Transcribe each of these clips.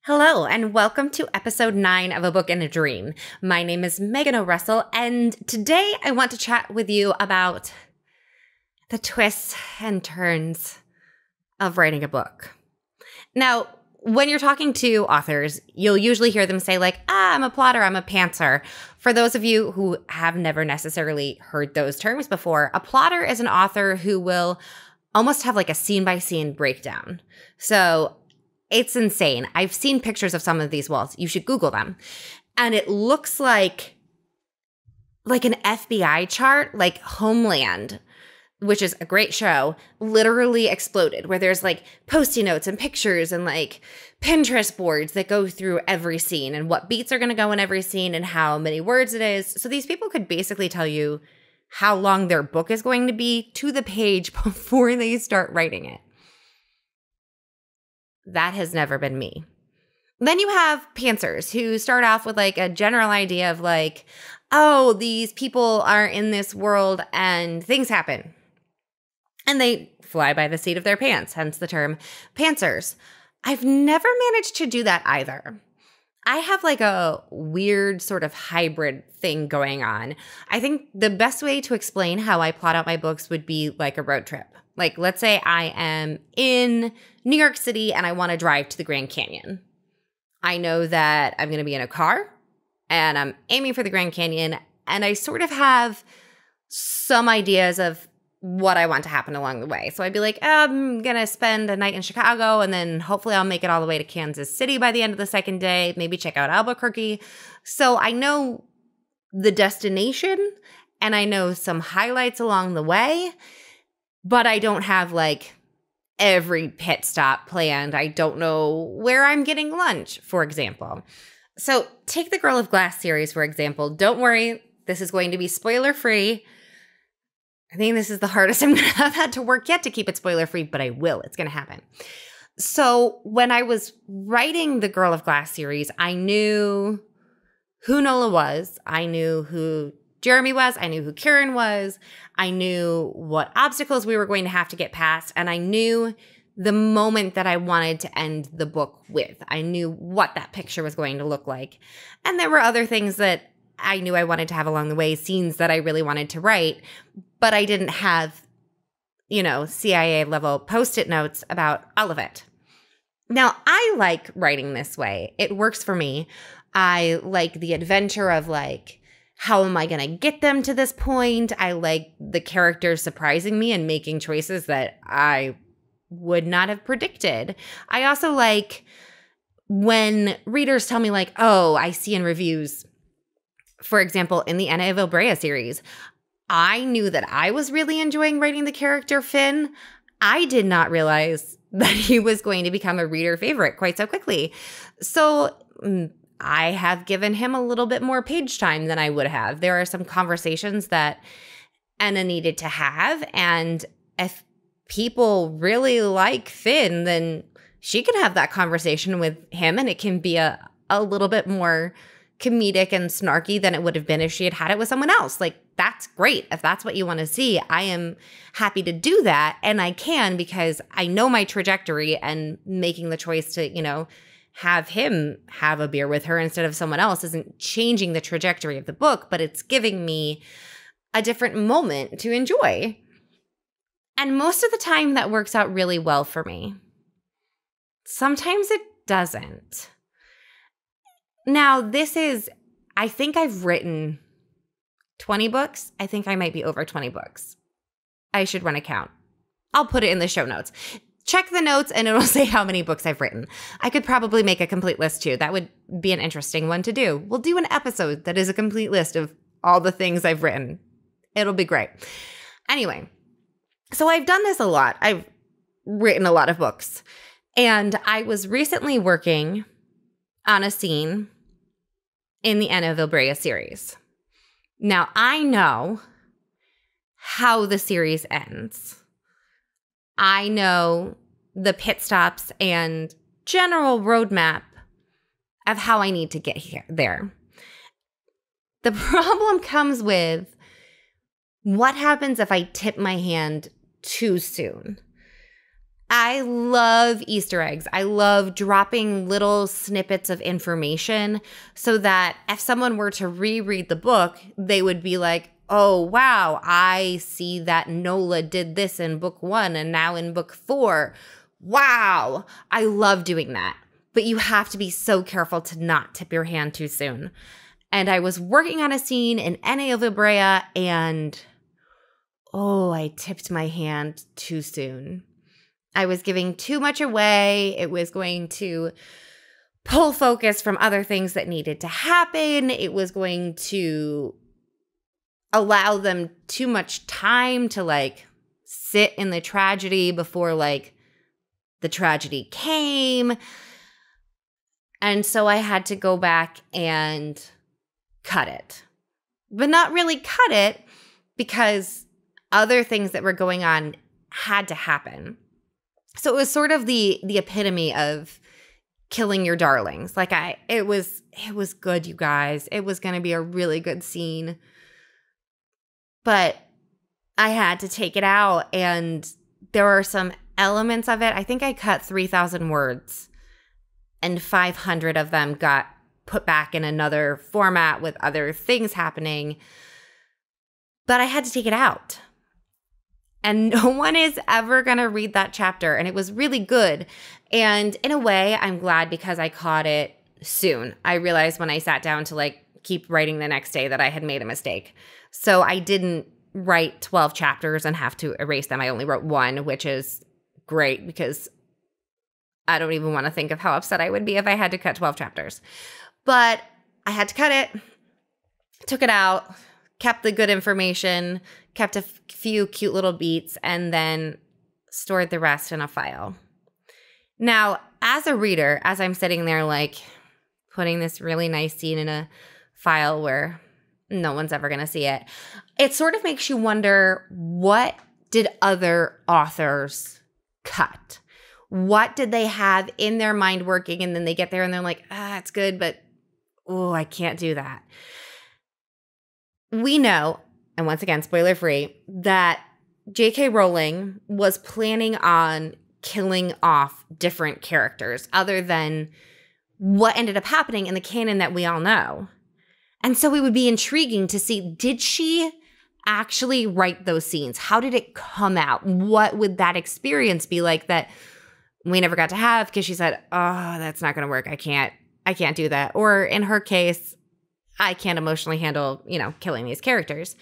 Hello, and welcome to episode 9 of A Book and a Dream. My name is Megan O'Russell, and today I want to chat with you about the twists and turns of writing a book. Now, when you're talking to authors, you'll usually hear them say I'm a plotter, I'm a pantser. For those of you who have never necessarily heard those terms before, a plotter is an author who will almost have a scene-by-scene breakdown. So it's insane. I've seen pictures of some of these walls. You should Google them. And it looks like an FBI chart, like Homeland, which is a great show, literally exploded, where there's Post-it notes and pictures and Pinterest boards that go through every scene and what beats are going to go in every scene and how many words it is. So these people could basically tell you how long their book is going to be to the page before they start writing it. That has never been me. Then you have pantsers who start off with a general idea of these people are in this world and things happen. And they fly by the seat of their pants, hence the term pantsers. I've never managed to do that either. I have a weird sort of hybrid thing going on. I think the best way to explain how I plot out my books would be like a road trip. Let's say I am in New York City and I want to drive to the Grand Canyon. I know that I'm going to be in a car and I'm aiming for the Grand Canyon, and I sort of have some ideas of what I want to happen along the way. So I'd be I'm going to spend a night in Chicago, and then hopefully I'll make it all the way to Kansas City by the end of the second day, maybe check out Albuquerque. So I know the destination and I know some highlights along the way, but I don't have every pit stop planned. I don't know where I'm getting lunch, for example. So take the Girl of Glass series, for example. Don't worry, this is going to be spoiler-free. I think this is the hardest I'm going to have had to work yet to keep it spoiler-free, but I will. It's going to happen. So when I was writing the Girl of Glass series, I knew who Nola was. I knew who Jeremy was. I knew who Kieran was. I knew what obstacles we were going to have to get past. And I knew the moment that I wanted to end the book with. I knew what that picture was going to look like. And there were other things that I knew I wanted to have along the way, scenes that I really wanted to write, but I didn't have, CIA level Post-it notes about all of it. Now, I like writing this way. It works for me. I like the adventure of how am I going to get them to this point? I like the characters surprising me and making choices that I would not have predicted. I also like when readers tell me I see in reviews, for example, in the Anna of Brea series, I knew that I was really enjoying writing the character Finn. I did not realize that he was going to become a reader favorite quite so quickly. So I have given him a little bit more page time than I would have. There are some conversations that Anna needed to have, and if people really like Finn, then she can have that conversation with him, and it can be a little bit more comedic and snarky than it would have been if she had had it with someone else. That's great. If that's what you want to see, I am happy to do that, and I can because I know my trajectory, and making the choice to, have him have a beer with her instead of someone else isn't changing the trajectory of the book, but it's giving me a different moment to enjoy. And most of the time that works out really well for me. Sometimes it doesn't. Now, I think I've written 20 books. I think I might be over 20 books. I should run a count. I'll put it in the show notes. Check the notes and it'll say how many books I've written. I could probably make a complete list too. That would be an interesting one to do. We'll do an episode that is a complete list of all the things I've written. It'll be great. Anyway, so I've done this a lot. I've written a lot of books. And I was recently working on a scene in the Anna of Brea series. Now, I know how the series ends. I know the pit stops and general roadmap of how I need to get there. The problem comes with what happens if I tip my hand too soon. I love Easter eggs. I love dropping little snippets of information so that if someone were to reread the book, they would be like, oh, wow, I see that Nola did this in book 1 and now in book 4. Wow. I love doing that. But you have to be so careful to not tip your hand too soon. And I was working on a scene in N.A. of Ibrea and, I tipped my hand too soon. I was giving too much away. It was going to pull focus from other things that needed to happen. It was going to allow them too much time to like sit in the tragedy before like the tragedy came. And so I had to go back and cut it. But not really cut it because other things that were going on had to happen. So it was sort of the epitome of killing your darlings. Like it was good, you guys. It was going to be a really good scene. But I had to take it out, and there are some elements of it. I think I cut 3,000 words, and 500 of them got put back in another format with other things happening. But I had to take it out. And no one is ever going to read that chapter. And it was really good. And in a way, I'm glad because I caught it soon. I realized when I sat down to like keep writing the next day that I had made a mistake. So I didn't write 12 chapters and have to erase them. I only wrote 1, which is great because I don't even want to think of how upset I would be if I had to cut 12 chapters. But I had to cut it, took it out, kept the good information, kept a few cute little beats, and then stored the rest in a file. Now, as a reader, as I'm sitting there like putting this really nice scene in a file where no one's ever going to see it, it sort of makes you wonder, what did other authors cut? What did they have in their mind working? And then they get there and they're like, it's good, but I can't do that. We know, and once again, spoiler free, that J.K. Rowling was planning on killing off different characters other than what ended up happening in the canon that we all know. And so it would be intriguing to see, did she actually write those scenes? How did it come out? What would that experience be like that we never got to have because she said, that's not going to work. I can't do that. Or in her case, I can't emotionally handle, killing these characters.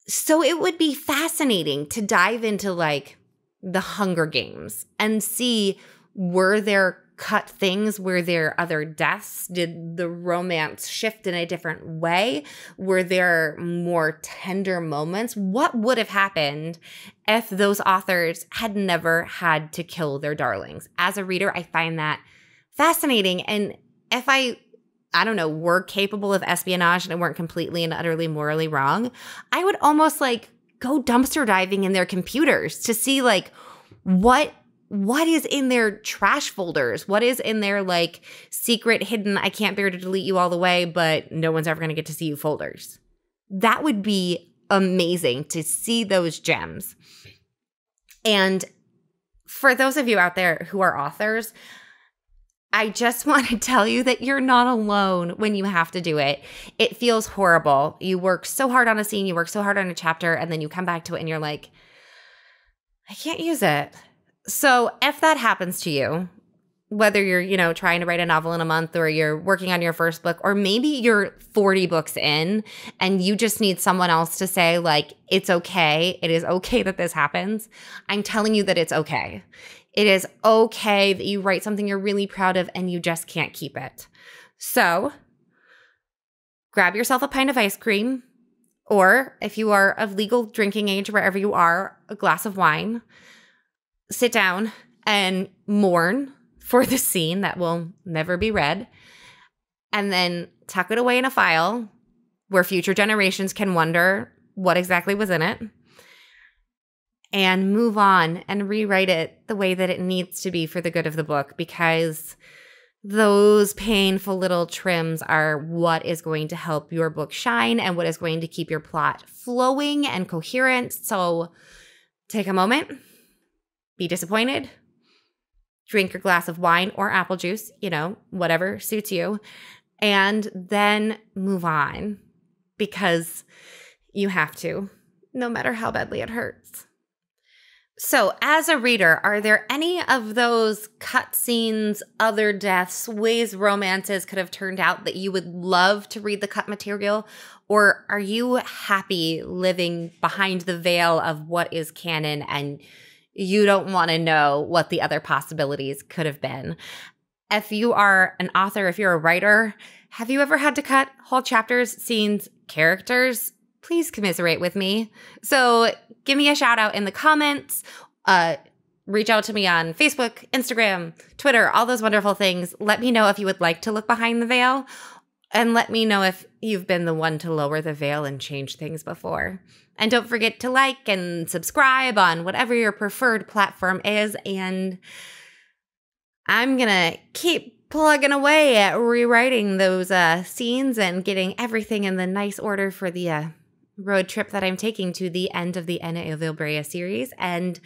So it would be fascinating to dive into like the Hunger Games and see, were there cut things? Were there other deaths? Did the romance shift in a different way? Were there more tender moments? What would have happened if those authors had never had to kill their darlings? As a reader, I find that fascinating. And if I don't know, were capable of espionage and weren't completely and utterly morally wrong, I would almost like go dumpster diving in their computers to see like what is in their trash folders, what is in their like secret hidden, I can't bear to delete you all the way, but no one's ever going to get to see you folders. That would be amazing to see those gems. And for those of you out there who are authors, I just want to tell you that you're not alone when you have to do it. It feels horrible. You work so hard on a scene, you work so hard on a chapter, and then you come back to it and you're like, I can't use it. So if that happens to you, whether you're, trying to write a novel in a month, or you're working on your first book, or maybe you're 40 books in and you just need someone else to say like, it's okay. It is okay that this happens. I'm telling you that it's okay. It is okay that you write something you're really proud of and you just can't keep it. So grab yourself a pint of ice cream, or if you are of legal drinking age, wherever you are, a glass of wine. Sit down and mourn for the scene that will never be read, and then tuck it away in a file where future generations can wonder what exactly was in it, and move on and rewrite it the way that it needs to be for the good of the book, because those painful little trims are what is going to help your book shine and what is going to keep your plot flowing and coherent. So take a moment, be disappointed, drink your glass of wine or apple juice, whatever suits you, and then move on because you have to, no matter how badly it hurts. So, as a reader, are there any of those cutscenes, other deaths, ways romances could have turned out that you would love to read the cut material? Or are you happy living behind the veil of what is canon and you don't want to know what the other possibilities could have been? If you are an author, if you're a writer, have you ever had to cut whole chapters, scenes, characters? Please commiserate with me. So give me a shout out in the comments. Reach out to me on Facebook, Instagram, Twitter, all those wonderful things. Let me know if you would like to look behind the veil. And let me know if you've been the one to lower the veil and change things before. And don't forget to like and subscribe on whatever your preferred platform is. And I'm going to keep plugging away at rewriting those scenes and getting everything in the nice order for the road trip that I'm taking to the end of the Anna Evilbrea series. And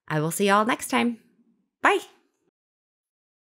I will see y'all next time. Bye.